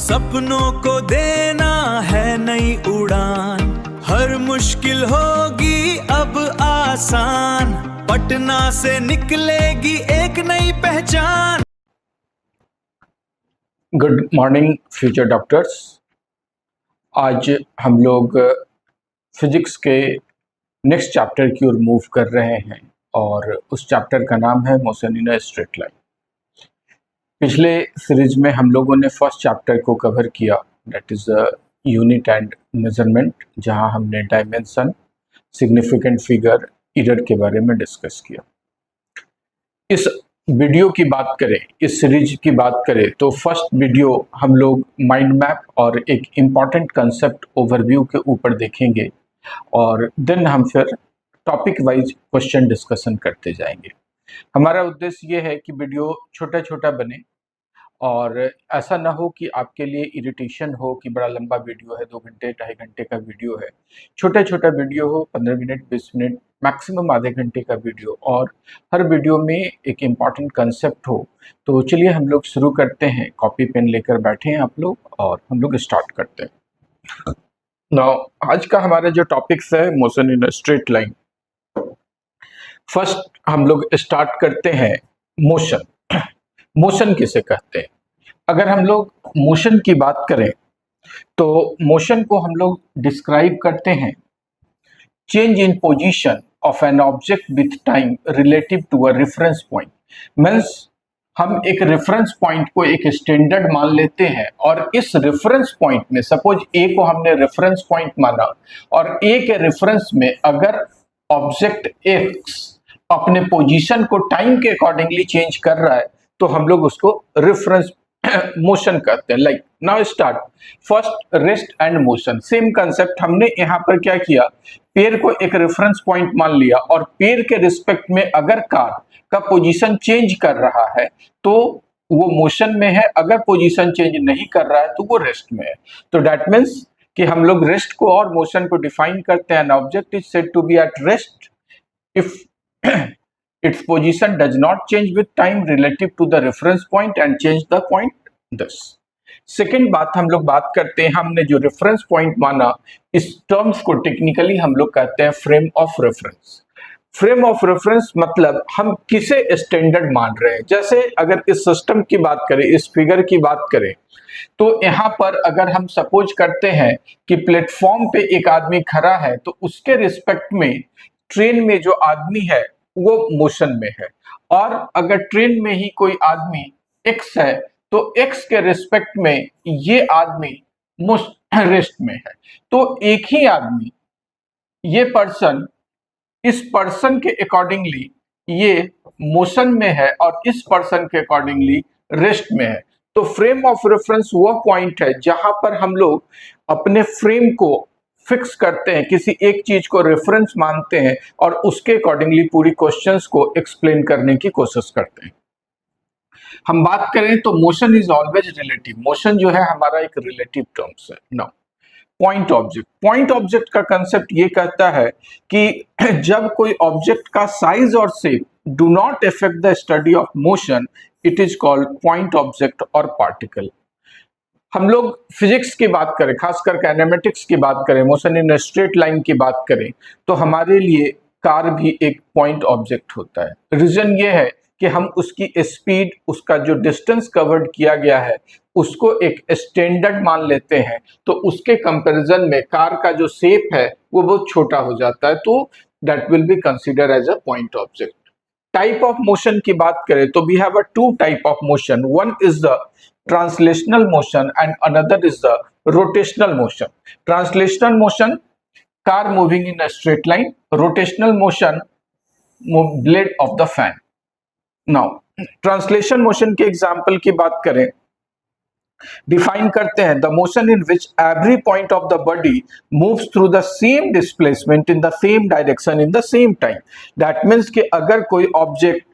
सपनों को देना है नई उड़ान, हर मुश्किल होगी अब आसान, पटना से निकलेगी एक नई पहचान। Good morning future doctors. आज हम लोग फिजिक्स के नेक्स्ट चैप्टर की ओर मूव कर रहे हैं और उस चैप्टर का नाम है motion in a straight line. पिछले सीरीज में हम लोगों ने फर्स्ट चैप्टर को कवर किया, that is unit and measurement, जहां हमने डायमेंशन, सिग्निफिकेंट फिगर, एरर के बारे में डिस्कस किया। इस वीडियो की बात करें, इस सीरीज की बात करें तो फर्स्ट वीडियो हम लोग माइंड मैप और एक इम्पॉर्टेंट कंसेप्ट ओवरव्यू के ऊपर देखेंगे और देन हम फिर टॉपिक वाइज क्वेश्चन डिस्कशन करते जाएंगे। हमारा उद्देश्य ये है कि वीडियो छोटा छोटा बने और ऐसा ना हो कि आपके लिए इरिटेशन हो कि बड़ा लंबा वीडियो है, 2 घंटे 2.5 घंटे का वीडियो है। छोटा छोटा वीडियो हो, 15 मिनट 20 मिनट, मैक्सिमम आधे घंटे का वीडियो, और हर वीडियो में एक इम्पॉर्टेंट कंसेप्ट हो। तो चलिए हम लोग शुरू करते हैं। कॉपी पेन लेकर बैठे हैं आप लोग और हम लोग स्टार्ट करते हैं। नाउ आज का हमारा जो टॉपिक्स है motion in a straight line. First हम लोग स्टार्ट करते हैं मोशन। मोशन किसे कहते हैं? अगर हम लोग मोशन की बात करें तो मोशन को हम लोग डिस्क्राइब करते हैं change in position of an object with time relative to a reference point. Means हम एक रेफरेंस पॉइंट को एक स्टैंडर्ड मान लेते हैं और इस रेफरेंस पॉइंट में, सपोज ए को हमने रेफरेंस पॉइंट माना और ए के रेफरेंस में अगर ऑब्जेक्ट एक्स अपने पोजीशन को टाइम के अकॉर्डिंगली चेंज कर रहा है तो हम लोग उसको रेफरेंस मोशन कहते हैं। Like now start first rest and motion. Same concept, हमने यहाँ पर क्या किया, पेड़ को एक रेफरेंस पॉइंट मान लिया और पेड़ के रिस्पेक्ट में अगर कार का पोजीशन चेंज कर रहा है तो वो मोशन में है, अगर पोजीशन चेंज नहीं कर रहा है तो वो रेस्ट में है। तो दैट मीन्स कि हम लोग रेस्ट को और मोशन को डिफाइन करते हैं। An object is said to be at rest if its position does not change with time relative to the reference point and change the point thus। Second बात हम लोग बात करते हैं, हमने जो रेफरेंस पॉइंट माना इस टर्म्स को टेक्निकली हम लोग कहते हैं frame of reference. Frame of reference मतलब हम किसे स्टैंडर्ड मान रहे हैं। जैसे अगर इस सिस्टम की बात करें, इस फिगर की बात करें, तो यहाँ पर अगर हम सपोज करते हैं कि प्लेटफॉर्म पे एक आदमी खड़ा है तो उसके रिस्पेक्ट में ट्रेन में जो आदमी है वो मोशन में है, और अगर ट्रेन में ही कोई आदमी एक्स है तो एक्स के रिस्पेक्ट में ये आदमी रेस्ट में है। तो एक ही आदमी, ये पर्सन, इस पर्सन के अकॉर्डिंगली ये मोशन में है और इस पर्सन के अकॉर्डिंगली रेस्ट में है। तो फ्रेम ऑफ रेफरेंस वह पॉइंट है जहां पर हम लोग अपने फ्रेम को फिक्स करते हैं, किसी एक चीज को रेफरेंस मानते हैं और उसके अकॉर्डिंगली पूरी क्वेश्चंस को एक्सप्लेन करने की कोशिश करते हैं। हम बात करें तो motion is always relative. Motion जो है हमारा एक रिलेटिव टर्म्स है। Now point object. Point object का कंसेप्ट ये कहता है कि जब कोई ऑब्जेक्ट का साइज और shape do not affect the study of motion, it is called point object और पार्टिकल। हम लोग फिजिक्स की बात करें, खासकर काइनेमेटिक्स की बात करें, मोशन इन स्ट्रेट लाइन की बात करें, तो हमारे लिए कार भी एक पॉइंट ऑब्जेक्ट होता है। रीजन ये है कि हम उसकी स्पीड, उसका जो डिस्टेंस कवर्ड किया गया है उसको एक स्टैंडर्ड मान लेते हैं, तो उसके कंपैरिजन में कार का जो शेप है वो बहुत छोटा हो जाता है, तो that will be consider as a point object. Type of motion की बात करें तो we have a two type of motion. One is the translational motion and another is the rotational motion। translational motion, car moving in a straight line, rotational motion, blade of the fan। now translation motion के example की बात करें, define करते हैं the motion in which every point of the body moves through the same displacement in the same direction in the same time. That means कि अगर कोई object,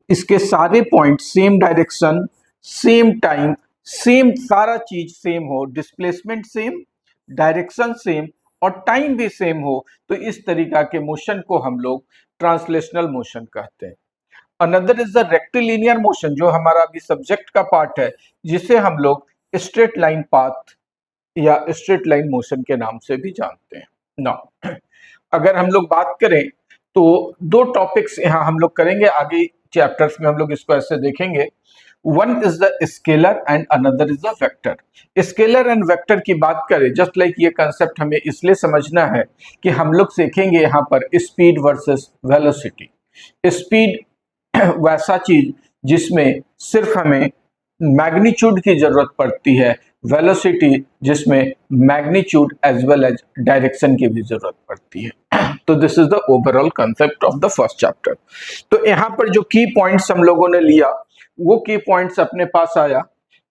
इसके सारे point same direction, same time, same, सारा चीज same हो, displacement same, direction same और time भी सेम हो, तो इस तरीका के मोशन को हम लोग ट्रांसलेशनल मोशन कहते हैं। Another is the rectilinear motion, जो हमारा अभी सब्जेक्ट का पार्ट है, जिसे हम लोग स्ट्रेट लाइन पाथ या स्ट्रेट लाइन मोशन के नाम से भी जानते हैं। नाउ अगर हम लोग बात करें तो दो टॉपिक्स यहाँ हम लोग करेंगे, आगे चैप्टर्स में हम लोग इसको ऐसे देखेंगे। One is the scalar and another is the vector. Scalar and vector की बात करें, जस्ट लाइक ये कंसेप्ट हमें इसलिए समझना है कि हम लोग सीखेंगे यहाँ पर स्पीड वर्सेस वेलोसिटी। स्पीड वैसा चीज जिसमें सिर्फ हमें मैग्नीट्यूड की जरूरत पड़ती है, वेलोसिटी जिसमें magnitude as well as direction की भी जरूरत पड़ती है। तो this is the overall concept of the first chapter. तो यहाँ पर जो की पॉइंट्स हम लोगों ने लिया, वो की पॉइंट्स अपने पास आया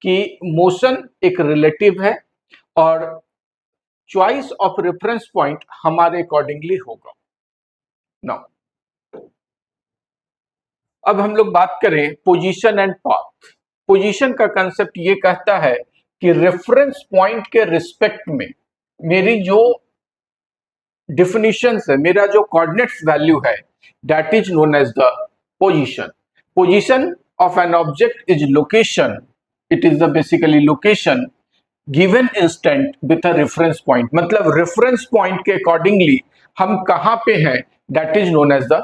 कि मोशन एक रिलेटिव है और चॉइस ऑफ रेफरेंस पॉइंट हमारे अकॉर्डिंगली होगा। नाउ अब हम लोग बात करें पोजीशन एंड पाथ। पोजीशन का कंसेप्ट ये कहता है कि रेफरेंस पॉइंट के रिस्पेक्ट में मेरी जो डिफिनीशन है, मेरा जो कोऑर्डिनेट्स वैल्यू है, that is known as the position. Position of an object is location, it is the basically location given instant with a reference point. मतलब रेफरेंस पॉइंट के अकॉर्डिंगली हम कहां पे हैं, that is known as the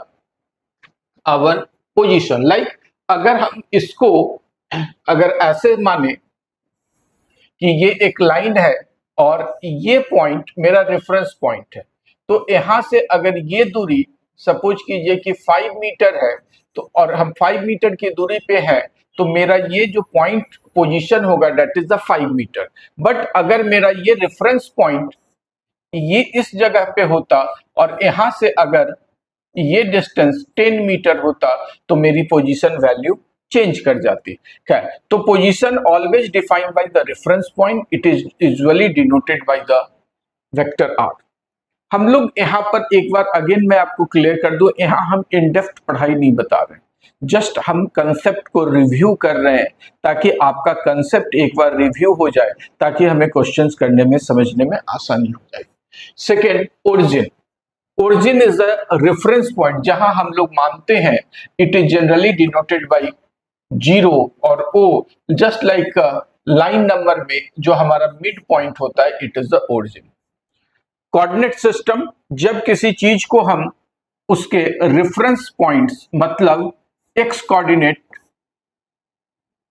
our position. Like अगर हम इसको अगर ऐसे माने कि ये एक लाइन है और ये पॉइंट मेरा रेफरेंस पॉइंट है, तो यहां से अगर ये दूरी सपोज कीजिए कि 5 मीटर है, तो और हम 5 मीटर की दूरी पे है, तो मेरा ये जो पॉइंट पोजीशन होगा that is the 5 metre. But अगर मेरा ये रेफरेंस पॉइंट ये इस जगह पे होता और यहां से अगर ये डिस्टेंस 10 मीटर होता, तो मेरी पोजीशन वैल्यू चेंज कर जाती है। तो position always defined by the reference point, it is usually denoted by the vector R. हम लोग यहाँ पर एक बार अगेन मैं आपको क्लियर कर दूं, यहाँ हम इन डेप्थ पढ़ाई नहीं बता रहे, जस्ट हम कंसेप्ट को रिव्यू कर रहे हैं ताकि आपका कंसेप्ट एक बार रिव्यू हो जाए, ताकि हमें क्वेश्चंस करने में समझने में आसानी हो जाए। Second, origin. Origin is the reference point जहां हम लोग मानते हैं it is generally denoted by 0 और O, just like line number में जो हमारा मिड पॉइंट होता है, it is the origin. Coordinate system, जब किसी चीज को हम उसके रेफरेंस पॉइंट्स मतलब x कोऑर्डिनेट,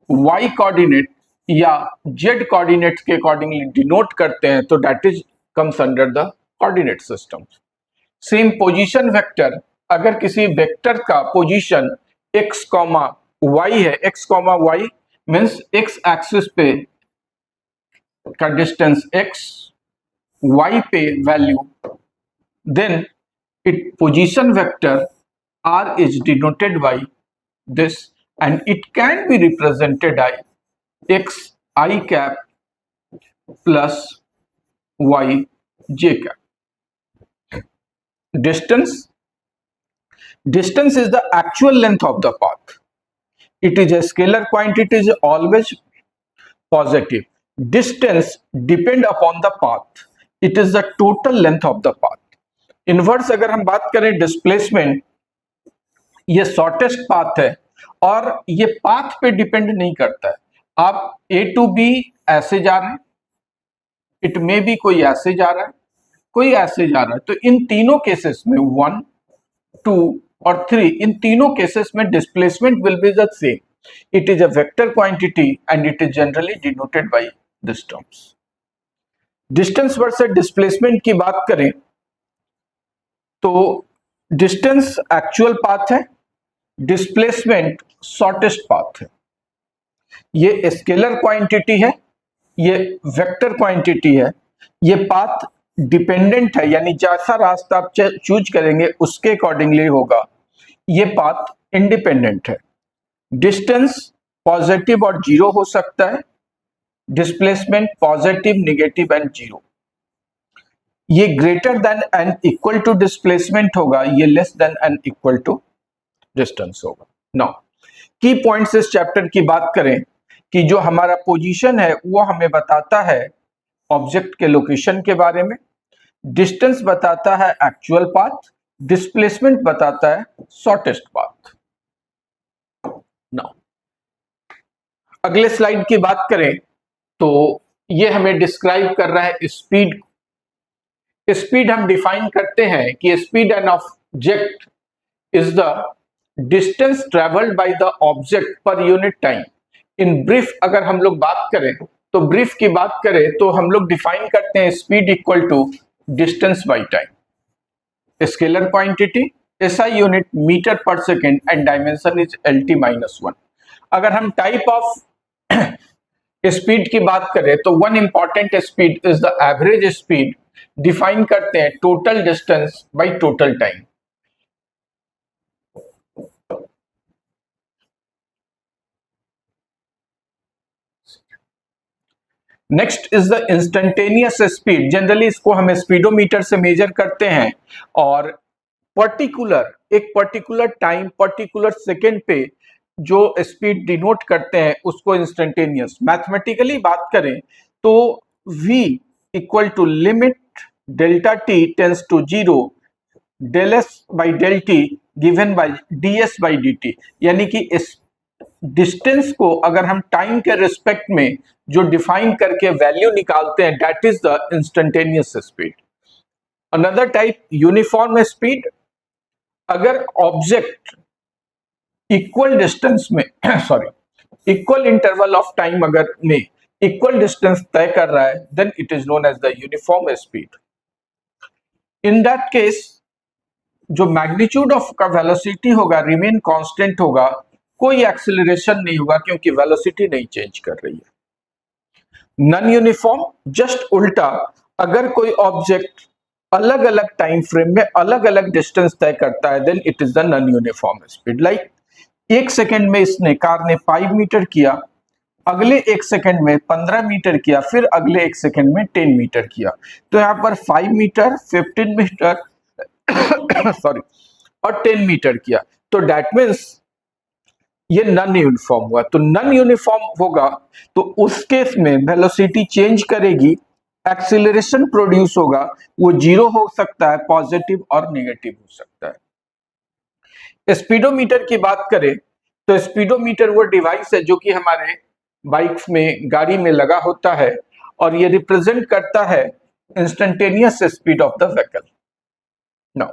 y कोऑर्डिनेट या z कोऑर्डिनेट के अकॉर्डिंगली डिनोट करते हैं, तो that is comes under the coordinate system. Same position vector, अगर किसी वेक्टर का पोजीशन x, y है, x, y means x axis पे का डिस्टेंस x, y पे value, then it position vector r is denoted by this and it can be represented by x I cap plus y j cap. Distance is the actual length of the path. It is a scalar quantity, it is always positive. Distance depend upon the path. It is the total length of the path. Inverse अगर हम बात करें displacement, ये shortest path है और ये path पे depend नहीं करता है। आप A to B ऐसे जा रहे हैं, इट मे बी कोई ऐसे जा रहा है, कोई ऐसे जा रहा है, तो इन तीनों केसेस में 1, 2 और 3, इन तीनों केसेस में displacement will be the same. It is a vector quantity and it is generally denoted by this terms. Distance versus displacement की बात करें तो डिस्टेंस एक्चुअल पाथ है, डिस्प्लेसमेंट शॉर्टेस्ट पाथ है। ये स्केलर क्वांटिटी है, ये वेक्टर क्वांटिटी है, ये पाथ डिपेंडेंट है, यानी जैसा रास्ता आप चूज करेंगे उसके अकॉर्डिंगली होगा। ये पाथ इंडिपेंडेंट है। डिस्टेंस पॉजिटिव और 0 हो सकता है, डिस्प्लेसमेंट पॉजिटिव, नेगेटिव एंड 0। ये greater than and equal to displacement होगा, ये less than and equal to distance होगा। नाउ की पॉइंट्स इस चैप्टर की बात करें कि जो हमारा पोजीशन है वो हमें बताता है ऑब्जेक्ट के लोकेशन के बारे में, डिस्टेंस बताता है एक्चुअल पाथ, डिस्प्लेसमेंट बताता है शॉर्टेस्ट पाथ। नाउ अगले स्लाइड की बात करें तो ये हमें डिस्क्राइब कर रहा है स्पीड। स्पीड हम डिफाइन करते हैं कि speed N object is the distance travelled by the object per unit time. In brief अगर हम लोग बात करें तो ब्रीफ की बात करें तो हम लोग डिफाइन करते हैं speed equal to distance by time. Scalar quantity SI unit metre per second and dimension is LT-1। अगर हम टाइप ऑफ स्पीड की बात करें तो one important speed is the average speed, define करते हैं total distance by total time. Next is the instantaneous speed. Generally इसको हम स्पीडोमीटर से मेजर करते हैं और एक पर्टिकुलर टाइम पर्टिकुलर सेकेंड पे जो स्पीड डिनोट करते हैं उसको इंस्टेंटेनियस। मैथमेटिकली बात करें तो v equal to limit delta t tends to 0 del S by del T given by ds by dt। यानी कि इस डिस्टेंस को अगर हम टाइम के रिस्पेक्ट में जो डिफाइन करके वैल्यू निकालते हैं that is the instantaneous speed. Another type uniform speed. अगर ऑब्जेक्ट इक्वल डिस्टेंस में इक्वल इंटरवल ऑफ टाइम अगर में इक्वल डिस्टेंस तय कर रहा है then it is known as the uniform speed. In that case जो मैग्नीट्यूड ऑफ का वेलोसिटी होगा रिमेन कांस्टेंट होगा, कोई एक्सेलरेशन नहीं होगा क्योंकि वेलोसिटी नहीं चेंज कर रही है। नॉन यूनिफॉर्म जस्ट उल्टा, अगर कोई ऑब्जेक्ट अलग अलग टाइम फ्रेम में अलग अलग डिस्टेंस तय करता है then it is the non uniform speed. Like एक सेकेंड में इसने कार ने 5 मीटर किया, अगले एक सेकेंड में 15 मीटर किया, फिर अगले एक सेकेंड में 10 मीटर किया। तो यहाँ पर 5 मीटर 15 मीटर और 10 मीटर किया, तो दैट मीन्स ये नॉन यूनिफॉर्म हुआ। तो नॉन यूनिफॉर्म होगा तो उस केस में वेलोसिटी चेंज करेगी, एक्सीलरेशन प्रोड्यूस होगा, वो 0 हो सकता है, पॉजिटिव और नेगेटिव हो सकता है। स्पीडोमीटर की बात करें तो स्पीडोमीटर वो डिवाइस है जो कि हमारे बाइक्स में गाड़ी में लगा होता है और ये रिप्रेजेंट करता है instantaneous speed of the vehicle. Now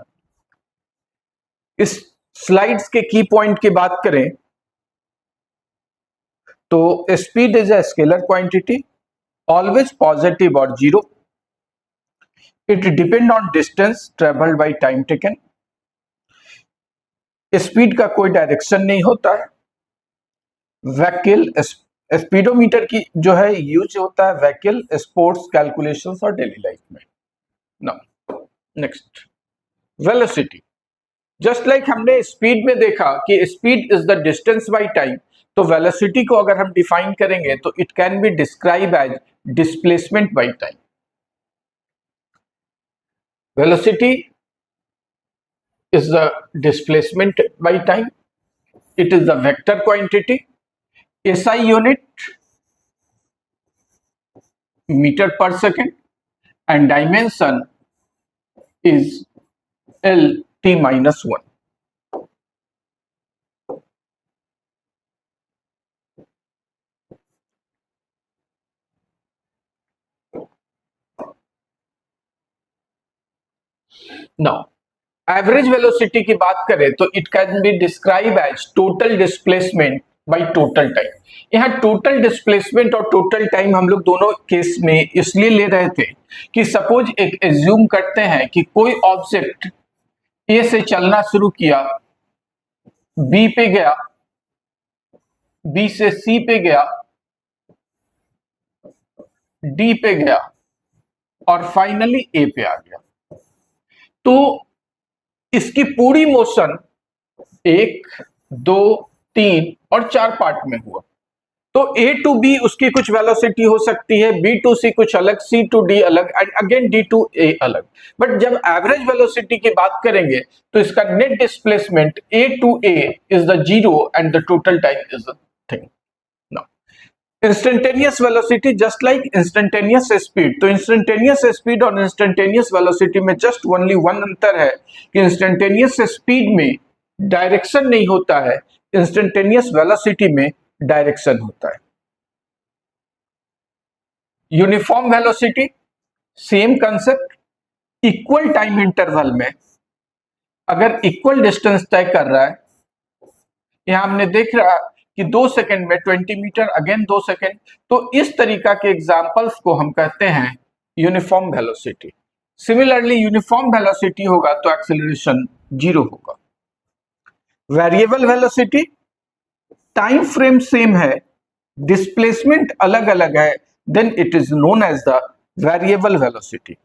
इस स्लाइड्स के की पॉइंट की बात करें तो speed is a scalar quantity, always positive और 0। It depend on distance travelled by time taken. Speed का कोई डायरेक्शन नहीं होता है। व्हीकल स्पीडोमीटर की जो है यूज होता है व्हीकल, स्पोर्ट्स, कैलकुलेशंस और डेली लाइफ में। Now next velocity. Just like हमने स्पीड में देखा कि speed is the distance by time, तो वेलोसिटी को अगर हम डिफाइन करेंगे तो it can be describe as displacement by time. Velocity is the displacement by time. It is the vector quantity. SI unit meter per second and dimension is LT-1. Now average velocity की बात करें तो it can be describe as total displacement by total time. यहाँ total displacement और total time हम लोग दोनों case में इसलिए ले रहे थे कि सपोज एक एज्यूम करते हैं कि कोई ऑब्जेक्ट ए से चलना शुरू किया, बी पे गया, बी से सी पे गया, डी पे गया और फाइनली ए पे आ गया। तो इसकी पूरी मोशन 1, 2, 3 और 4 पार्ट में हुआ। तो A टू B उसकी कुछ वेलोसिटी हो सकती है, B टू C कुछ अलग, C टू D अलग and again D to A अलग। बट जब एवरेज वेलोसिटी की बात करेंगे तो इसका net displacement A to A is the 0 and the total time is the thing. Instantaneous velocity just like instantaneous speed. तो instantaneous speed और इंस्टेंटेनियस वेलोसिटी में जस्ट ओनली वन अंतर है कि इंस्टेंटेनियस स्पीड में डायरेक्शन नहीं होता है, इंस्टेंटेनियस वेलोसिटी में डायरेक्शन होता है। Uniform velocity, same concept, equal time interval में अगर इक्वल डिस्टेंस तय कर रहा है, यहां हमने देख रहा कि 2 सेकंड में 20 मीटर, अगेन 2 सेकंड, तो इस तरीका के एग्जांपल्स को हम कहते हैं uniform velocity. Similarly uniform velocity होगा तो एक्सेलरेशन 0 होगा। Variable velocity, time frame same है, डिस्प्लेसमेंट अलग अलग है, then it is known as the variable velocity.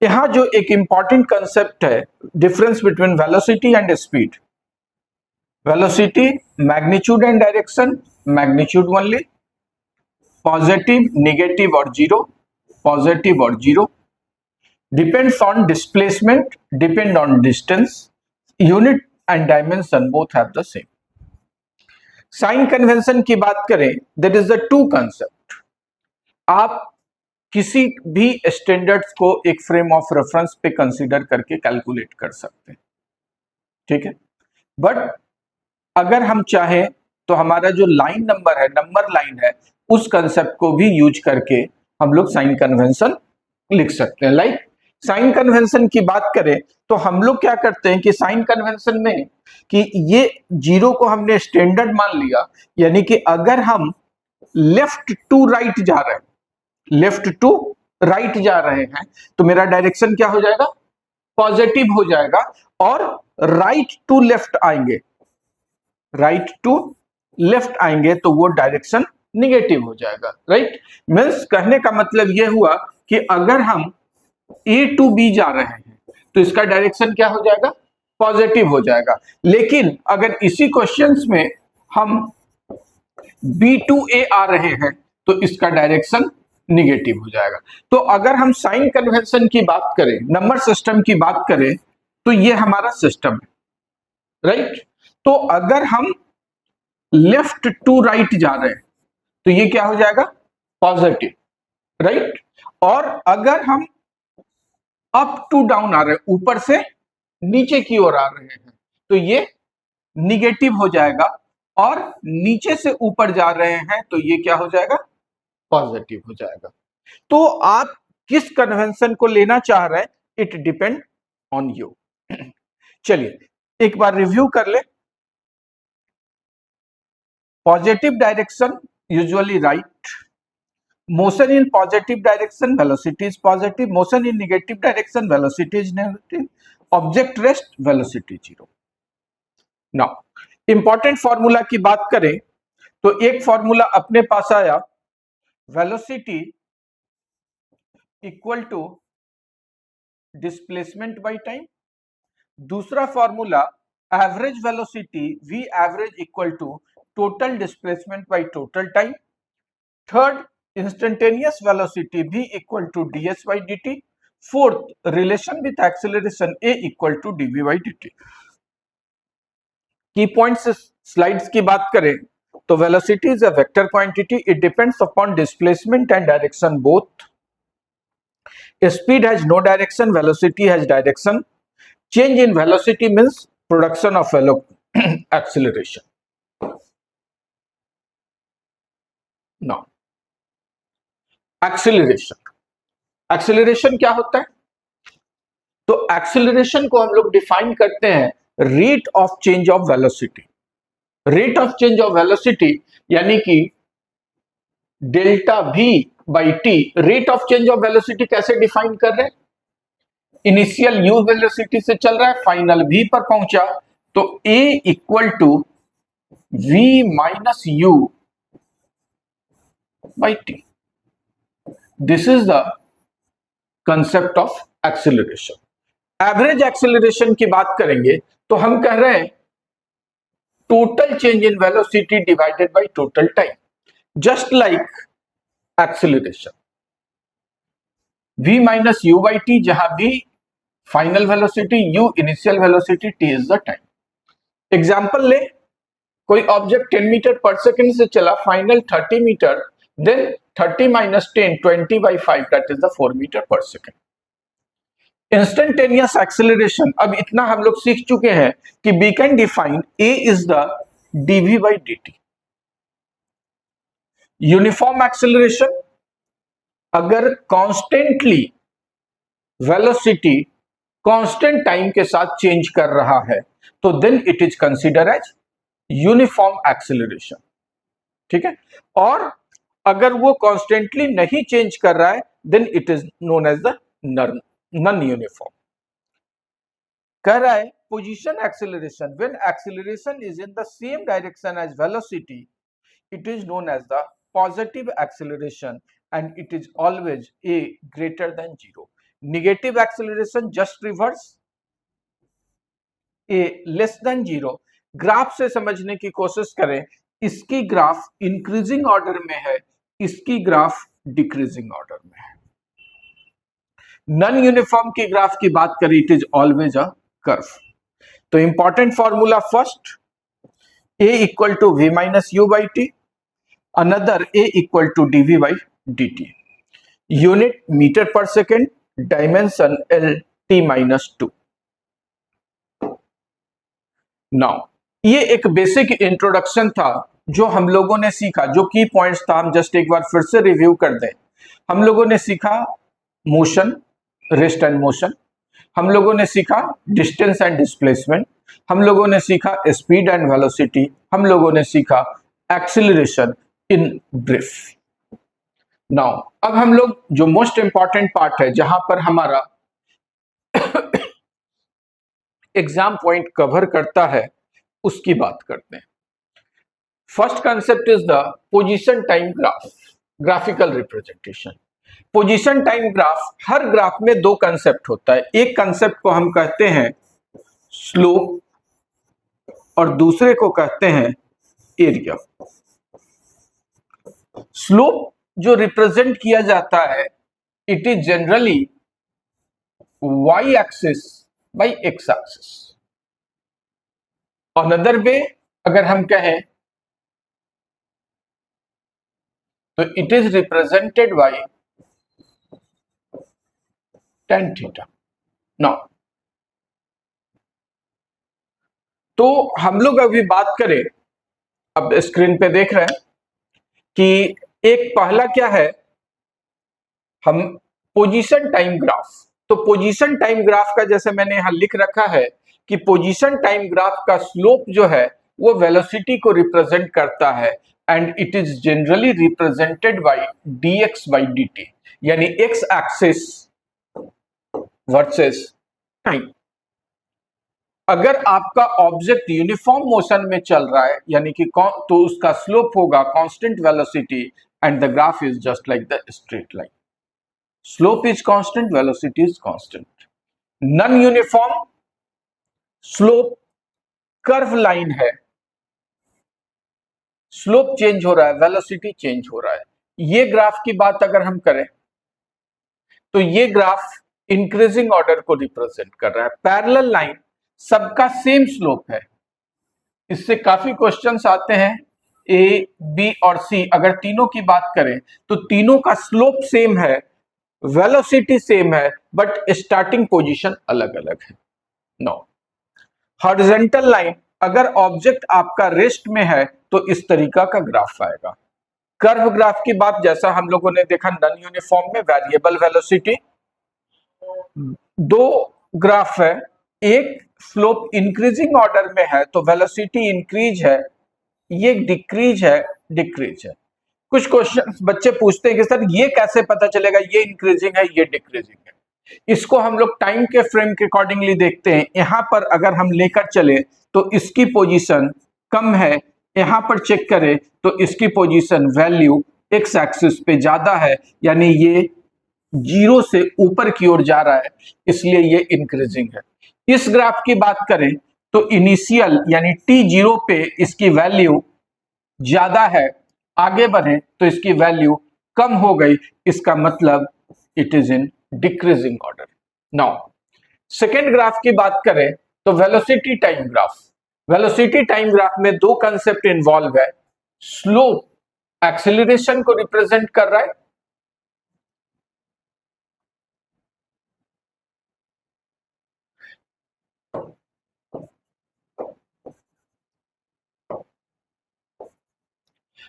यहां जो एक इंपॉर्टेंट कंसेप्ट है, difference between velocity and speed. Velocity magnitude and direction, magnitude only, positive, negative और जीरो, पॉजिटिव और zero, depends on displacement, depend on distance, unit and dimension both have the same. Sign convention की बात करें, that is the two concept. आप किसी भी standards को एक फ्रेम ऑफ रेफरेंस पे कंसीडर करके कैलकुलेट कर सकते हैं, ठीक है। बट अगर हम चाहें तो हमारा जो लाइन नंबर है, नंबर लाइन है, उस कंसेप्ट को भी यूज करके हम लोग साइन कन्वेंशन लिख सकते हैं। लाइक साइन कन्वेंशन की बात करें तो हम लोग क्या करते हैं कि साइन कन्वेंशन में कि ये जीरो को हमने स्टैंडर्ड मान लिया, यानी कि अगर हम लेफ्ट टू राइट जा रहे हैं, लेफ्ट टू राइट जा रहे हैं, तो मेरा डायरेक्शन क्या हो जाएगा, पॉजिटिव हो जाएगा, और राइट टू लेफ्ट आएंगे, राइट टू लेफ्ट आएंगे तो वो डायरेक्शन निगेटिव हो जाएगा। राइट, मींस कहने का मतलब यह हुआ कि अगर हम ए टू बी जा रहे हैं तो इसका डायरेक्शन क्या हो जाएगा, पॉजिटिव हो जाएगा। लेकिन अगर इसी क्वेश्चंस में हम बी टू ए आ रहे हैं तो इसका डायरेक्शन निगेटिव हो जाएगा। तो अगर हम साइन कन्वेंशन की बात करें, नंबर सिस्टम की बात करें, तो ये हमारा सिस्टम है। राइट, तो अगर हम लेफ्ट टू राइट जा रहे हैं तो ये क्या हो जाएगा, पॉजिटिव। राइट, और अगर हम अप टू डाउन आ रहे हैं, ऊपर से नीचे की ओर आ रहे हैं, तो ये निगेटिव हो जाएगा, और नीचे से ऊपर जा रहे हैं तो ये क्या हो जाएगा, पॉजिटिव हो जाएगा। तो आप किस कन्वेंशन को लेना चाह रहे हैं, इट डिपेंड ऑन यू। चलिए एक बार रिव्यू कर ले। Positive direction usually right, motion in positive direction velocity is positive, motion in negative direction velocity is negative, object rest velocity 0। now important formula की बात करें तो एक फॉर्मूला अपने पास आया, velocity equal to displacement by time. दूसरा formula average velocity v average equal to total displacement by total time. Third instantaneous velocity v equal to ds by dt। fourth relation with acceleration a equal to dv by dt। Key points slides की बात करें तो velocity is a vector quantity, it depends upon displacement and direction both. Speed has no direction, velocity has direction. Change in velocity means production of acceleration. Now acceleration, acceleration क्या होता है, तो acceleration को हम लोग डिफाइन करते हैं rate of change of velocity. Rate of change of velocity यानी कि delta v by T. Rate of change of velocity कैसे डिफाइन कर रहे हैं, इनिशियल u वेलोसिटी से चल रहा है, फाइनल v पर पहुंचा तो a equal to v minus u by T. This is the concept of acceleration। Average acceleration की बात करेंगे तो हम कह रहे हैं total change in velocity divided by total time, just like acceleration. v minus u by T, जहां v final velocity, u initial velocity, t is the time. Example ले, कोई ऑब्जेक्ट 10 मीटर पर सेकेंड से चला, final 30 metre, then 30 minus 10, 20 by 5, that is the 4 meter per second। Instantaneous acceleration, अब इतना हम लोग सीख चुके हैं कि we can define a is the dv by dt। Uniform acceleration, अगर कॉन्स्टेंटली वेलोसिटी कांस्टेंट टाइम के साथ चेंज कर रहा है तो then it is consider as uniform acceleration, ठीक है। और अगर वो कांस्टेंटली नहीं चेंज कर रहा है then it is known as the non uniform. कह रहा है position acceleration, when acceleration is in the same direction as velocity it is known as the positive acceleration and it is always a greater than 0. Negative acceleration just reverse, a less than 0. Graph से समझने की कोशिश करें, इसकी graph increasing order में है, इसकी graph decreasing order में है। नॉन यूनिफॉर्म की ग्राफ की बात करें it is always a curve. तो important formula first, a equal to v minus u by t, another a equal to dv by dt, unit meter per second, dimension l t minus 2. now ये एक basic introduction था जो हम लोगों ने सीखा, जो की पॉइंट्स था हम जस्ट एक बार फिर से रिव्यू कर दें। हम लोगों ने सीखा मोशन, रेस्ट एंड मोशन, हम लोगों ने सीखा डिस्टेंस एंड डिस्प्लेसमेंट, हम लोगों ने सीखा स्पीड एंड वेलोसिटी, हम लोगों ने सीखा एक्सीलरेशन इन ब्रीफ। नाउ अब हम लोग जो मोस्ट इंपॉर्टेंट पार्ट है जहां पर हमारा एग्जाम पॉइंट कवर करता है उसकी बात करते हैं। First concept is the position time graph, graphical representation. Position time graph, her graph में दो कंसेप्ट होता है, एक कंसेप्ट को हम कहते हैं स्लोप और दूसरे को कहते हैं एरिया। स्लोप जो रिप्रेजेंट किया जाता है it is generally y axis by x axis. Another way अगर हम कहें तो it is represented by tan theta. Now तो हम लोग अभी बात करें, अब स्क्रीन पे देख रहे हैं कि एक पहला क्या है, हम पोजीशन टाइम ग्राफ। तो पोजीशन टाइम ग्राफ का जैसे मैंने यहां लिख रखा है कि पोजीशन टाइम ग्राफ का स्लोप जो है वो वेलोसिटी को रिप्रेजेंट करता है and it is generally represented by dx by dt, यानी x एक्सिस वर्सेस टाइम। अगर आपका ऑब्जेक्ट यूनिफॉर्म मोशन में चल रहा है यानी कि तो उसका स्लोप होगा constant velocity and the graph is just like the straight line. Slope is constant, velocity is constant. Non uniform slope curve line है, स्लोप चेंज हो रहा है, वेलोसिटी चेंज हो रहा है। ये ग्राफ की बात अगर हम करें तो ये ग्राफ इंक्रीजिंग ऑर्डर को रिप्रेजेंट कर रहा है। पैरेलल लाइन सबका सेम स्लोप है, इससे काफी क्वेश्चंस आते हैं ए, बी और सी, अगर तीनों की बात करें तो तीनों का स्लोप सेम है, वेलोसिटी सेम है, बट स्टार्टिंग पोजीशन अलग अलग है। नो हॉरिजॉन्टल लाइन, अगर ऑब्जेक्ट आपका रेस्ट में है तो इस तरीका का ग्राफ आएगा। कर्व ग्राफ की बात जैसा हम लोगों ने देखा नॉन यूनिफॉर्म में वेरिएबल वेलोसिटी, दो ग्राफ है, एक स्लोप इंक्रीजिंग ऑर्डर में है तो वेलोसिटी इंक्रीज है, ये डिक्रीज है, डिक्रीज है। कुछ क्वेश्चन बच्चे पूछते हैं कि सर ये कैसे पता चलेगा ये इंक्रीजिंग है ये डिक्रीजिंग है। इसको हम लोग टाइम के फ्रेम के अकॉर्डिंगली देखते हैं। यहां पर अगर हम लेकर चले तो इसकी पोजीशन कम है, यहां पर चेक करें तो इसकी पोजीशन वैल्यू एक्स एक्सिस पे ज्यादा है, यानी ये 0 से ऊपर की ओर जा रहा है, इसलिए ये इंक्रीजिंग है। इस ग्राफ की बात करें तो इनिशियल यानी t0 पे इसकी वैल्यू ज्यादा है, आगे बढ़े तो इसकी वैल्यू कम हो गई, इसका मतलब it is in decreasing order. Now second graph की बात करें तो velocity time graph. Velocity time graph में दो कंसेप्ट इन्वॉल्व है, स्लोप एक्सेलरेशन को रिप्रेजेंट कर रहा है,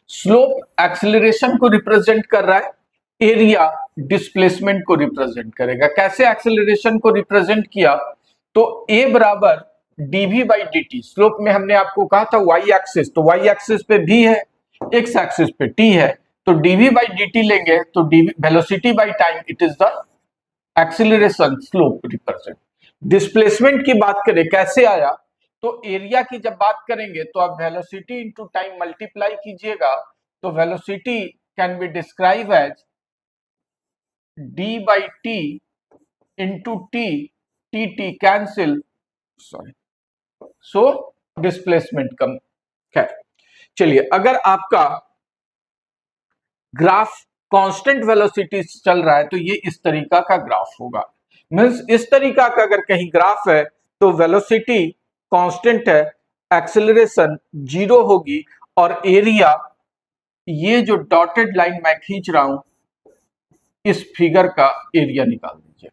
स्लोप एक्सेलरेशन को रिप्रेजेंट कर रहा है एरिया डिस्प्लेसमेंट को रिप्रेजेंट करेगा। कैसे एक्सेलरेशन को रिप्रेजेंट किया, तो ए बराबर DV by D T, slope में हमने आपको कहा था वाई एक्सिस, तो वाई एक्सिस पे भी है, एक्स एक्सिस पे टी है, तो डीवी बाई डी टी लेंगे तो DV velocity by time, it is the acceleration slope represent. Displacement की बात करें कैसे आया, तो एरिया की जब बात करेंगे तो आप वेलोसिटी इंटू टाइम मल्टीप्लाई कीजिएगा, तो velocity can be describe as d by t into t, t t cancel, sorry, so displacement come. खैर चलिए, अगर आपका ग्राफ कांस्टेंट वेलोसिटी चल रहा है तो ये इस तरीका का ग्राफ होगा। मींस इस तरीका का अगर कहीं ग्राफ है तो वेलोसिटी कांस्टेंट है, एक्सेलरेशन जीरो होगी, और एरिया, ये जो डॉटेड लाइन मैं खींच रहा हूं, इस फिगर का एरिया निकाल दीजिए।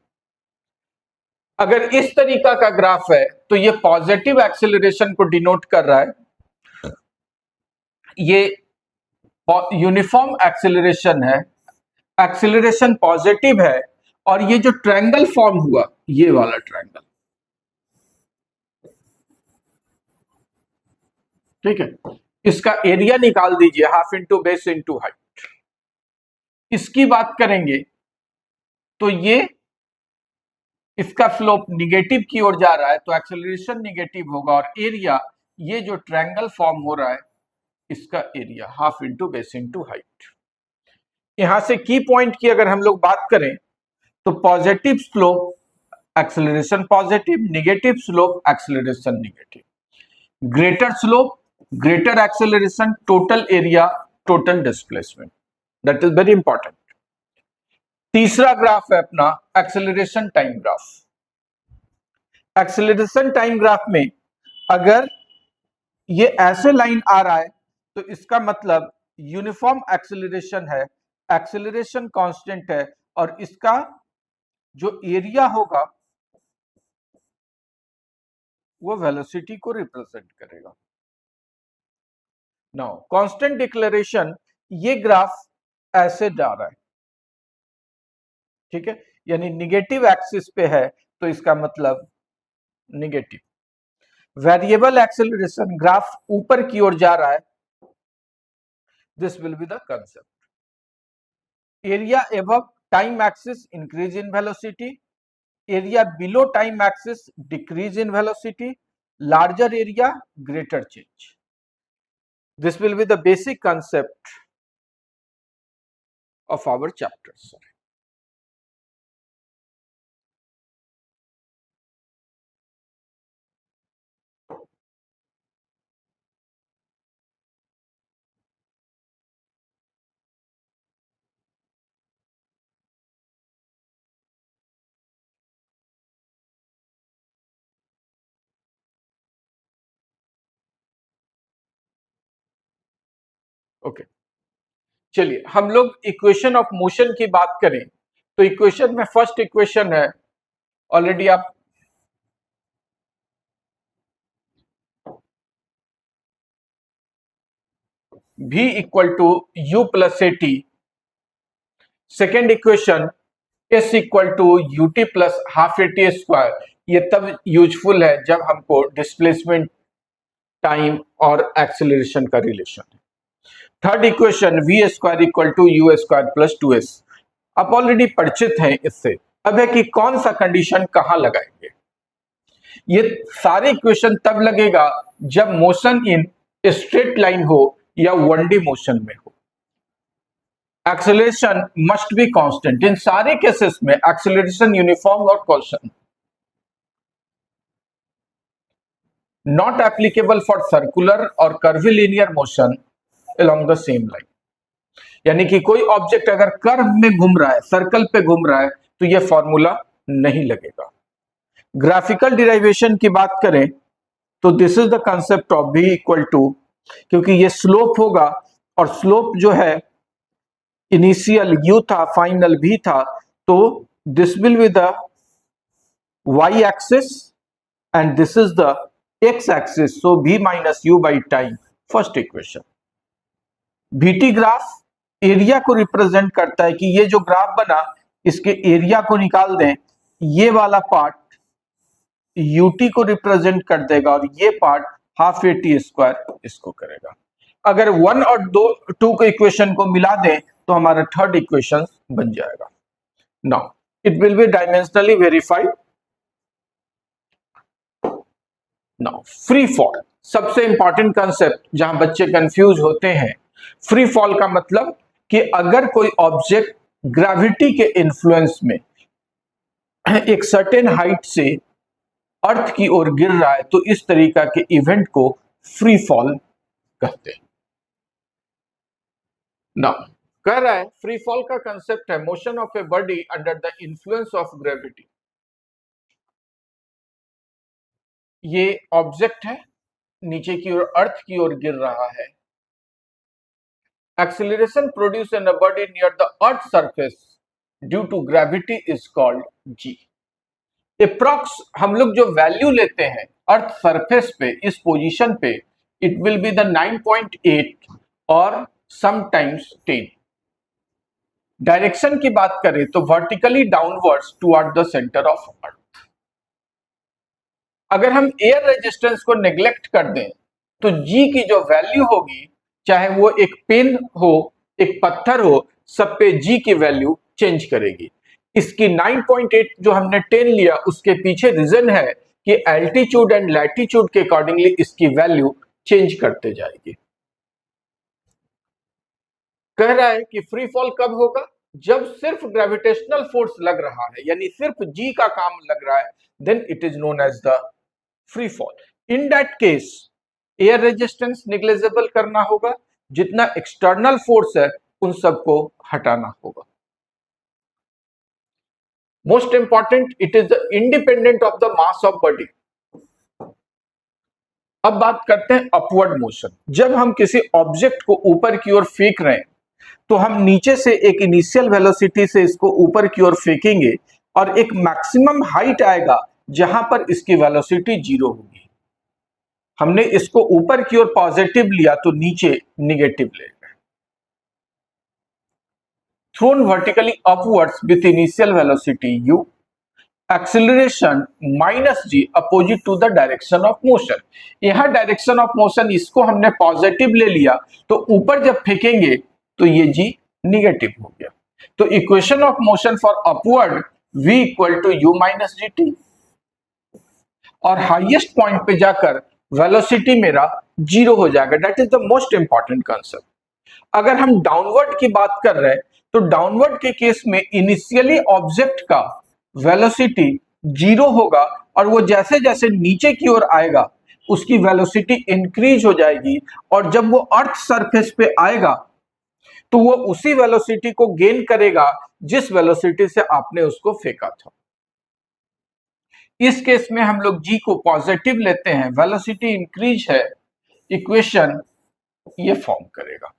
अगर इस तरीका का ग्राफ है तो ये पॉजिटिव एक्सेलरेशन को डिनोट कर रहा है, ये यूनिफॉर्म एक्सेलरेशन है, एक्सेलरेशन पॉजिटिव है, और ये जो ट्रायंगल फॉर्म हुआ, ये वाला ट्रायंगल, ठीक है, इसका एरिया निकाल दीजिए, half into base into height. इसकी बात करेंगे तो ये इसका स्लोप निगेटिव की ओर जा रहा है तो एक्सेलरेशन निगेटिव होगा, और एरिया, ये जो ट्रायंगल फॉर्म हो रहा है, इसका area half into base into height. यहां से की पॉइंट की अगर हम लोग बात करें तो positive slope acceleration positive, negative slope acceleration negative, greater slope greater acceleration, total area total displacement, that is very important. तीसरा ग्राफ है अपना acceleration time graph. Acceleration time graph में अगर ये ऐसे लाइन आ रहा है तो इसका मतलब यूनिफॉर्म एक्सेलरेशन है, एक्सेलरेशन कांस्टेंट है, और इसका जो एरिया होगा वो वेलोसिटी को रिप्रेजेंट करेगा। नाउ कांस्टेंट डिक्लेरेशन, ये ग्राफ ऐसे जा रहा है, ठीक है, यानी निगेटिव एक्सिस पे है तो इसका मतलब निगेटिव। वेरिएबल एक्सेलरेशन, ग्राफ ऊपर की ओर जा रहा है, this will be the concept. Area above time axis increase in velocity, area below time axis decrease in velocity, larger area greater change. This will be the basic concept of our chapter. Okay, चलिए हम लोग equation of motion की बात करें तो equation में first equation है, already आप v equal to u plus A T, second equation s equal to U T plus half A T square, ये तब यूजफुल है जब हमको डिस्प्लेसमेंट टाइम और एक्सेलरेशन का रिलेशन है। Third equation V square equal to you square plus two S, आप already परिचित हैं इससे। अब है कि कौन सा कंडीशन कहां लगाएंगे, ये सारे इक्वेशन तब लगेगा जब मोशन इन स्ट्रेट लाइन हो या 1D मोशन में हो। एक्सेलरेशन मस्ट बी कांस्टेंट, इन सारे केसेस में एक्सेलरेशन यूनिफॉर्म और constant. Not applicable for circular और curvilinear motion along the same line, यानी कि कोई ऑब्जेक्ट अगर कर्व में घूम रहा है, सर्कल पे घूम रहा है, तो यह फॉर्मूला नहीं लगेगा। ग्राफिकल डिराइवेशन की बात करें तो this is the concept of v equal to, क्योंकि ये स्लोप होगा और स्लोप जो है इनिशियल u था, फाइनल v था, तो this will be the y axis and this is the x axis, so v minus u by time, first equation. vt graph area को रिप्रेजेंट करता है कि ये जो ग्राफ बना इसके एरिया को निकाल दें, ये वाला पार्ट यूटी को रिप्रेजेंट कर देगा और ये part half A T square इसको करेगा। अगर 1 और 2 के इक्वेशन को मिला दें तो हमारा थर्ड इक्वेशन बन जाएगा। Now it will be dimensionally verified. Now free fall, सबसे इंपॉर्टेंट कंसेप्ट जहां बच्चे कंफ्यूज होते हैं। फ्री फॉल का मतलब कि अगर कोई ऑब्जेक्ट ग्रेविटी के इन्फ्लुएंस में एक सर्टेन हाइट से अर्थ की ओर गिर रहा है तो इस तरीका के इवेंट को फ्री फॉल कहते हैं। नाउ कह रहा है फ्री फॉल का कंसेप्ट है motion of a body under the influence of gravity. ये ऑब्जेक्ट है, नीचे की ओर अर्थ की ओर गिर रहा है। Acceleration produce in a body near the earth surface due to gravity is called G. Approx हम लोग जो वैल्यू लेते हैं अर्थ सरफेस पे, इस पोजीशन पे, इट विल बी द 9.8 और समटाइम्स 10। डायरेक्शन की बात करें तो vertically downwards toward the centre of earth. अगर हम एयर रेजिस्टेंस को नेग्लेक्ट कर दें तो जी की जो वैल्यू होगी, चाहे वो एक पेन हो एक पत्थर हो, सब पे जी की वैल्यू चेंज करेगी। इसकी 9.8 जो हमने 10 लिया उसके पीछे रीजन है कि एल्टीट्यूड एंड लैटिट्यूड के अकॉर्डिंगली इसकी वैल्यू चेंज करते जाएगी। कह रहा है कि फ्री फॉल कब होगा, जब सिर्फ ग्रेविटेशनल फोर्स लग रहा है, यानी सिर्फ जी का काम लग रहा है, then it is known as the free fall. In that case air resistance negligible करना होगा, जितना एक्सटर्नल फोर्स है उन सबको हटाना होगा। Most important, it is the independent of the mass of body. अब बात करते हैं अपवर्ड मोशन। जब हम किसी ऑब्जेक्ट को ऊपर की ओर फेंक रहे हैं तो हम नीचे से एक इनिशियल वेलोसिटी से इसको ऊपर की ओर फेंकेंगे और एक मैक्सिमम हाइट आएगा जहां पर इसकी वेलोसिटी 0 होगी। हमने इसको ऊपर की ओर पॉजिटिव लिया तो नीचे निगेटिव लेगा। Thrown vertically upwards with initial velocity u, acceleration -g opposite to the direction of motion. यहां डायरेक्शन ऑफ मोशन इसको हमने पॉजिटिव ले लिया तो ऊपर जब फेंकेंगे तो ये g निगेटिव हो गया। तो equation of motion for upward v equal to u minus gt, और हाईएस्ट पॉइंट पे जाकर वेलोसिटी मेरा 0 हो जाएगा। That is the most important concept. अगर हम डाउनवर्ड की बात कर रहे हैं तो डाउनवर्ड के केस में इनिशियली ऑब्जेक्ट का वेलोसिटी 0 होगा और वो जैसे जैसे नीचे की ओर आएगा उसकी वेलोसिटी इंक्रीज हो जाएगी, और जब वो अर्थ सरफेस पे आएगा तो वो उसी वेलोसिटी को गेन करेगा जिस वेलोसिटी से आपने उसको फेंका था। इस केस में हम लोग जी को पॉजिटिव लेते हैं, वेलोसिटी इंक्रीज है, इक्वेशन ये फॉर्म करेगा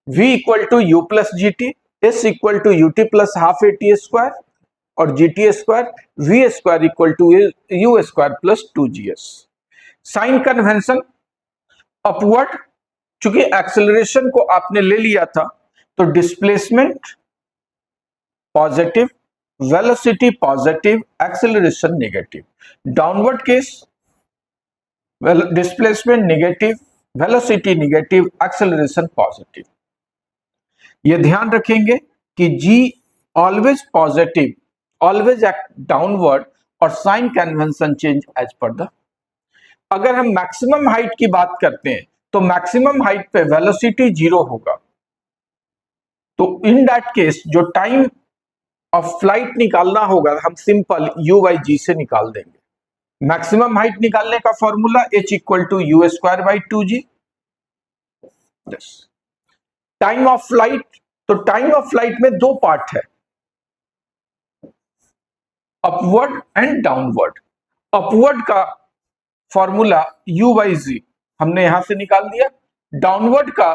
v equal to u plus g t, s equal to U T plus half A T square और g t square, v square equal to you square plus 2g's। Sign convention upward, चूंकि acceleration को आपने ले लिया था तो displacement positive, velocity positive, acceleration negative. Downward case displacement negative, velocity negative, acceleration positive. ये ध्यान रखेंगे कि g always positive, always act downward और sign convention change as per the. अगर हम मैक्सिमम हाइट की बात करते हैं तो मैक्सिमम हाइट पे वेलोसिटी 0 होगा, तो इन दैट केस जो टाइम ऑफ फ्लाइट निकालना होगा हम सिंपल u बाई जी से निकाल देंगे। मैक्सिमम हाइट निकालने का formula h equal to you square by 2g। Time of flight, तो टाइम ऑफ फ्लाइट में 2 पार्ट है, अपवर्ड एंड डाउनवर्ड। अपवर्ड का फॉर्मूला u बाई जी हमने यहां से निकाल दिया, डाउनवर्ड का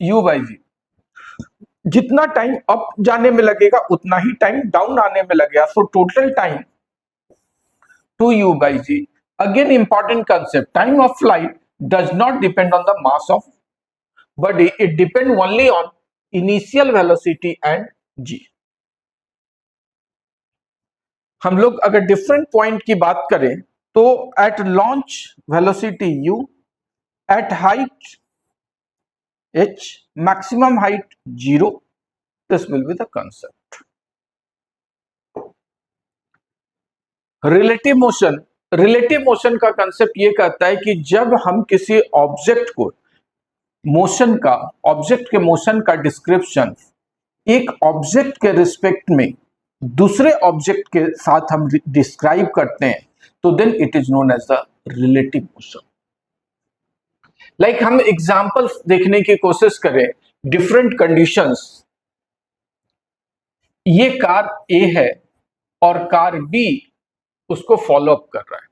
u बाई जी। जितना टाइम अप जाने में लगेगा उतना ही टाइम डाउन आने में लगेगा, so total time 2u by g. Again important concept, time of flight does not depend on the mass of body, it depends only on initial velocity and g. हम लोग अगर डिफरेंट पॉइंट की बात करें तो at launch velocity u, at height h, maximum height 0, this will be the concept. Relative motion का concept ये कहता है कि जब हम किसी ऑब्जेक्ट को ऑब्जेक्ट के मोशन का डिस्क्रिप्शन एक ऑब्जेक्ट के रिस्पेक्ट में दूसरे ऑब्जेक्ट के साथ हम डिस्क्राइब करते हैं तो then it is known as the relative motion. Like हम एग्जांपल्स देखने की कोशिश करें डिफरेंट कंडीशंस। ये कार ए है और कार बी उसको फॉलो अप कर रहा है,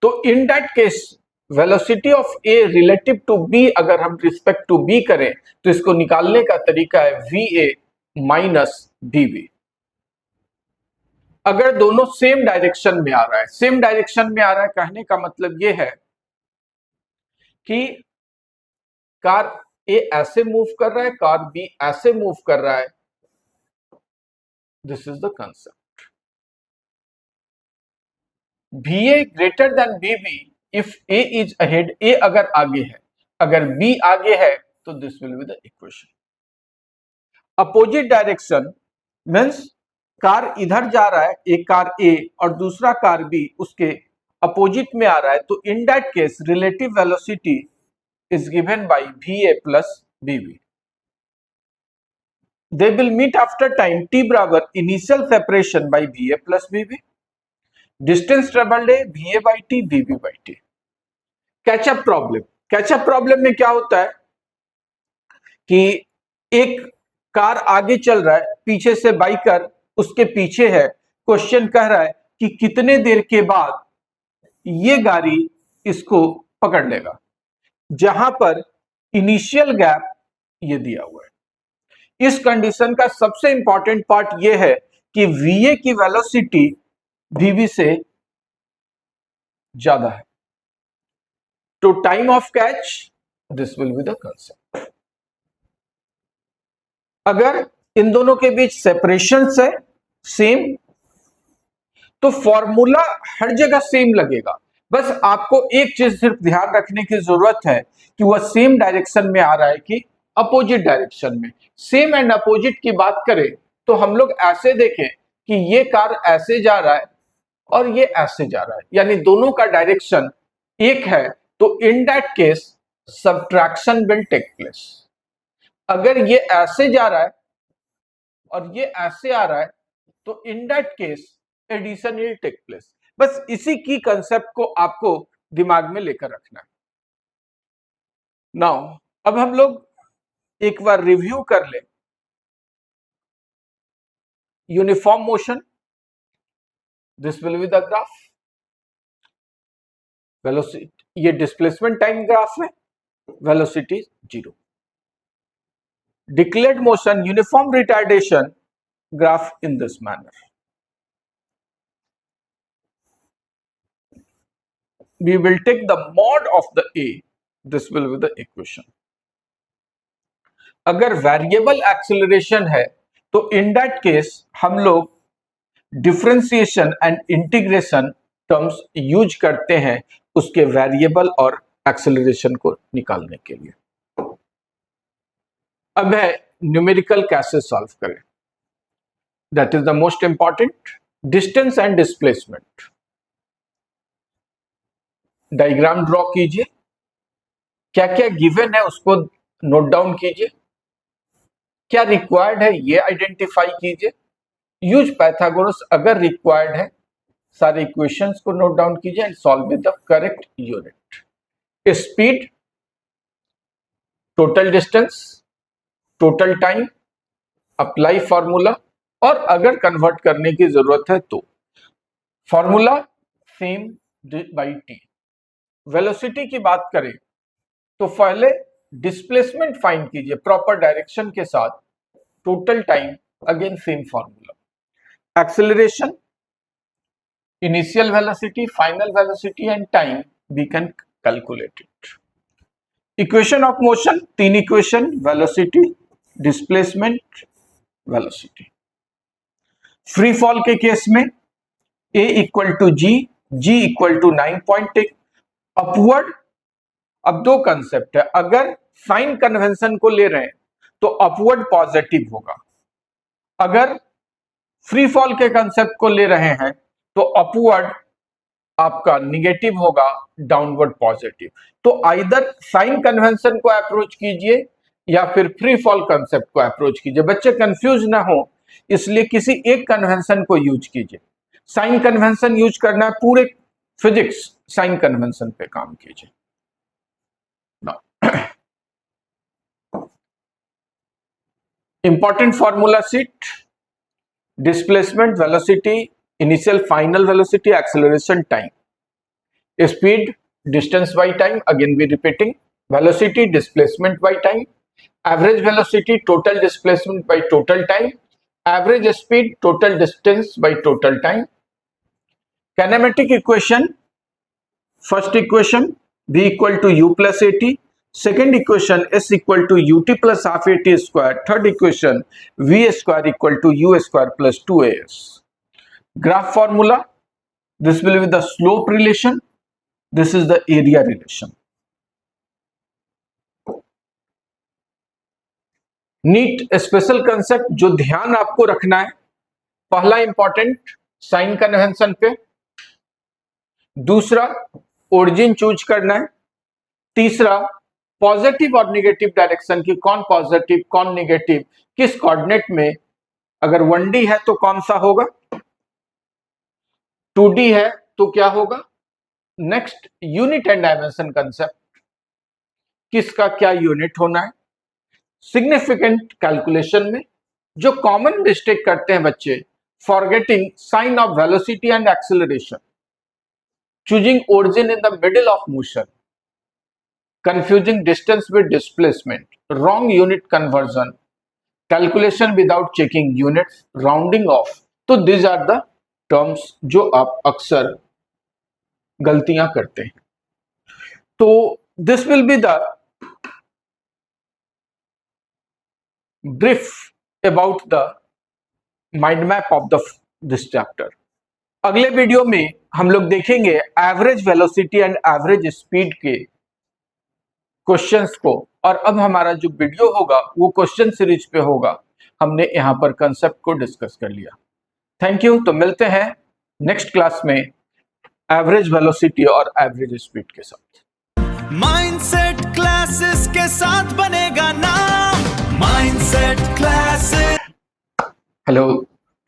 तो in that case velocity of A relative to B अगर हम रिस्पेक्ट टू बी करें तो इसको निकालने का तरीका है V A minus V B. अगर दोनों सेम डायरेक्शन में आ रहा है, सेम डायरेक्शन में आ रहा है कहने का मतलब यह है कि कार ए ऐसे मूव कर रहा है, कार बी ऐसे मूव कर रहा है। This is the concept. VA greater than VB if A is ahead, A अगर आगे है, अगर B आगे है तो this will be the equation. Opposite direction means car इधर जा रहा है, एक कार A और दूसरा कार B उसके अपोजिट में आ रहा है, तो in that case relative velocity is given by VA plus VB। They will meet after time t बराबर initial separation by VA plus VB, distance travelled है VA by T, VB by T। Catch up problem में क्या होता है कि एक car आगे चल रहा है, पीछे से बाइकर उसके पीछे है, क्वेश्चन कह रहा है कि कितने देर के बाद ये गाड़ी इसको पकड़ लेगा, जहां पर इनिशियल गैप ये दिया हुआ है। इस कंडीशन का सबसे इंपॉर्टेंट पार्ट ये है कि VA की वेलोसिटी VB से ज्यादा है, तो time of catch this will be the concept. अगर इन दोनों के बीच सेपरेशन है सेम तो फॉर्मूला हर जगह सेम लगेगा, बस आपको एक चीज सिर्फ ध्यान रखने की जरूरत है कि वह सेम डायरेक्शन में आ रहा है कि अपोजिट डायरेक्शन में। सेम एंड अपोजिट की बात करें तो हम लोग ऐसे देखें कि ये कार ऐसे जा रहा है और ये ऐसे जा रहा है, यानी दोनों का डायरेक्शन एक है, तो in that case subtraction will take place. अगर ये ऐसे जा रहा है और ये ऐसे आ रहा है तो in that case addition will take place. बस इसी की कंसेप्ट को आपको दिमाग में लेकर रखना है। नाउ अब हम लोग एक बार रिव्यू कर ले। Uniform motion, this will be the graph. Velocity ये डिस्प्लेसमेंट टाइम ग्राफ है, velocity 0। Declared motion uniform retardation graph in this manner. We will take the mod of the A, this will be the equation। अगर variable acceleration है तो in that case हम लोग differentiation and integration terms use करते हैं उसके variable और acceleration को निकालने के लिए। अब है न्यूमेरिकल कैसे सॉल्व करें, that is the most important. Distance and displacement diagram draw कीजिए, क्या क्या गिवन है उसको नोट डाउन कीजिए, क्या रिक्वायर्ड है ये आइडेंटिफाई कीजिए, यूज पाइथागोरस अगर रिक्वायर्ड है, सारे इक्वेशंस को नोट डाउन कीजिए and solve with the correct unit. Speed, total distance, total time, apply formula, और अगर कन्वर्ट करने की जरूरत है तो formula same by t. Velocity की बात करें तो पहले डिस्प्लेसमेंट फाइंड कीजिए प्रॉपर डायरेक्शन के साथ, total time again same formula, acceleration, initial velocity, final velocity and time we can calculate it. Equation of motion, तीन equation, velocity, displacement, velocity. Free fall के केस में a equal to G, g equal to 9.8, upward. अब दो concept है, अगर sign convention को ले रहे हैं तो अपवर्ड पॉजिटिव होगा, अगर फ्री फॉल के कंसेप्ट को ले रहे हैं तो अपवर्ड आपका निगेटिव होगा, डाउनवर्ड पॉजिटिव। तो आइदर साइन कन्वेंशन को अप्रोच कीजिए या फिर फ्री फॉल कंसेप्ट को अप्रोच कीजिए। बच्चे कंफ्यूज ना हो, इसलिए किसी एक कन्वेंशन को यूज कीजिए। साइन कन्वेंशन यूज करना है, पूरे फिजिक्स साइन कन्वेंशन पे काम कीजिए। Important formula sheet, displacement, velocity, initial final velocity, acceleration, time, speed, distance by time, again be repeating, velocity, displacement by time, average velocity, total displacement by total time, average speed, total distance by total time. Kinematic equation, first equation v equal to u plus at, second equation s equal to ut plus half at square, third equation v square equal to u square plus 2as. Graph formula, this will be the slope relation, this is the area relation. NEET special concept जो ध्यान आपको रखना है, पहला important sign convention पे, दूसरा origin choose करना है, तीसरा पॉजिटिव और नेगेटिव डायरेक्शन की, कौन पॉजिटिव कौन नेगेटिव, किस कोऑर्डिनेट में, अगर 1D है तो कौन सा होगा, 2D है तो क्या होगा। Next unit and dimension concept, किसका क्या यूनिट होना है। सिग्निफिकेंट कैलकुलेशन में जो कॉमन मिस्टेक करते हैं बच्चे, forgetting sign of velocity and acceleration, choosing origin in the middle of motion, confusing distance with displacement, wrong unit conversion, calculation without checking units, rounding off। तो these are the terms जो आप अक्सर गलतियां करते हैं। तो this will be the brief about the mind map of this chapter। अगले video में हम लोग देखेंगे average velocity and average speed के क्वेश्चंस को, और अब हमारा जो वीडियो होगा वो क्वेश्चन सीरीज पे होगा। हमने यहां पर कंसेप्ट को डिस्कस कर लिया। Thank you. तो मिलते हैं नेक्स्ट क्लास में एवरेज वेलोसिटी और एवरेज स्पीड के साथ। माइंडसेट क्लासेस के साथ बनेगा नाम, mindset classes. Hello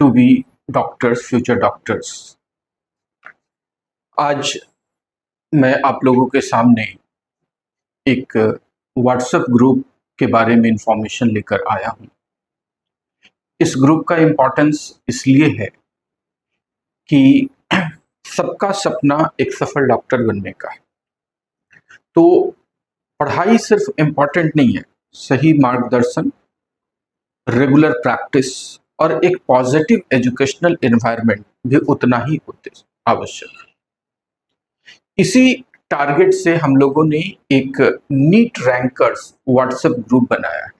to be doctors, future doctors. आज मैं आप लोगों के सामने एक व्हाट्सएप ग्रुप के बारे में इंफॉर्मेशन लेकर आया हूं। इस ग्रुप का इम्पोर्टेंस इसलिए है कि सबका सपना एक सफल डॉक्टर बनने का है। तो पढ़ाई सिर्फ इम्पोर्टेंट नहीं है, सही मार्गदर्शन, रेगुलर प्रैक्टिस और एक पॉजिटिव एजुकेशनल एनवायरनमेंट भी उतना ही आवश्यक है। इसी टारगेट से हम लोगों ने एक नीट रैंकर्स व्हाट्सएप ग्रुप बनाया है।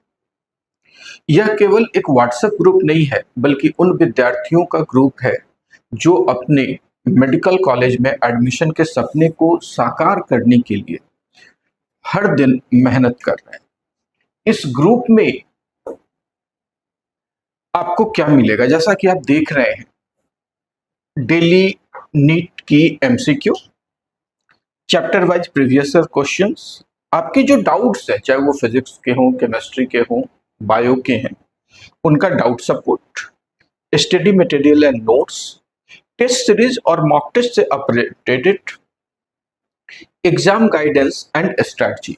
यह केवल एक व्हाट्सएप ग्रुप नहीं है, बल्कि उन विद्यार्थियों का ग्रुप है जो अपने मेडिकल कॉलेज में एडमिशन के सपने को साकार करने के लिए हर दिन मेहनत कर रहे हैं। इस ग्रुप में आपको क्या मिलेगा, जैसा कि आप देख रहे हैं, डेली नीट की MCQ, chapter wise previous year questions, आपके जो डाउट्स है, चाहे वो फिजिक्स के हों, केमिस्ट्री के हों, बायो के हैं, उनका doubt support, study material and notes, test series और मॉक टेस्ट से updated exam guidance and strategy.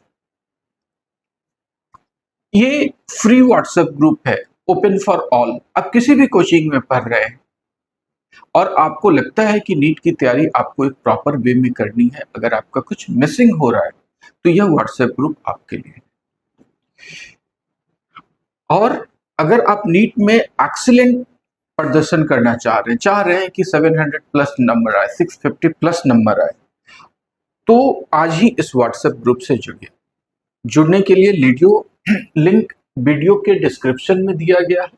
ये फ्री व्हाट्सएप ग्रुप है, ओपन फॉर ऑल। आप किसी भी कोचिंग में पढ़ रहे हैं और आपको लगता है कि नीट की तैयारी आपको एक प्रॉपर वे में करनी है, अगर आपका कुछ मिसिंग हो रहा है तो यह व्हाट्सएप ग्रुप आपके लिए। और अगर आप नीट में एक्सीलेंट प्रदर्शन करना चाह रहे हैं कि 700 प्लस नंबर आए, 650 प्लस नंबर आए, तो आज ही इस व्हाट्सएप ग्रुप से जुड़िए। जुड़ने के लिए लिंक वीडियो के डिस्क्रिप्शन में दिया गया है।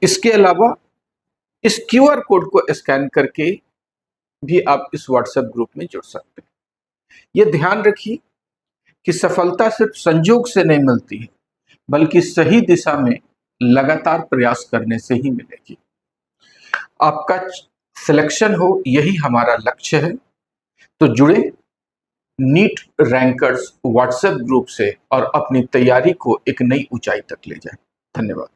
इसके अलावा इस QR कोड को स्कैन करके भी आप इस WhatsApp ग्रुप में जुड़ सकते हैं। ये ध्यान रखिए कि सफलता सिर्फ संयोग से नहीं मिलती है, बल्कि सही दिशा में लगातार प्रयास करने से ही मिलेगी। आपका सिलेक्शन हो, यही हमारा लक्ष्य है। तो जुड़े नीट रैंकर्स WhatsApp ग्रुप से और अपनी तैयारी को एक नई ऊंचाई तक ले जाएं। धन्यवाद।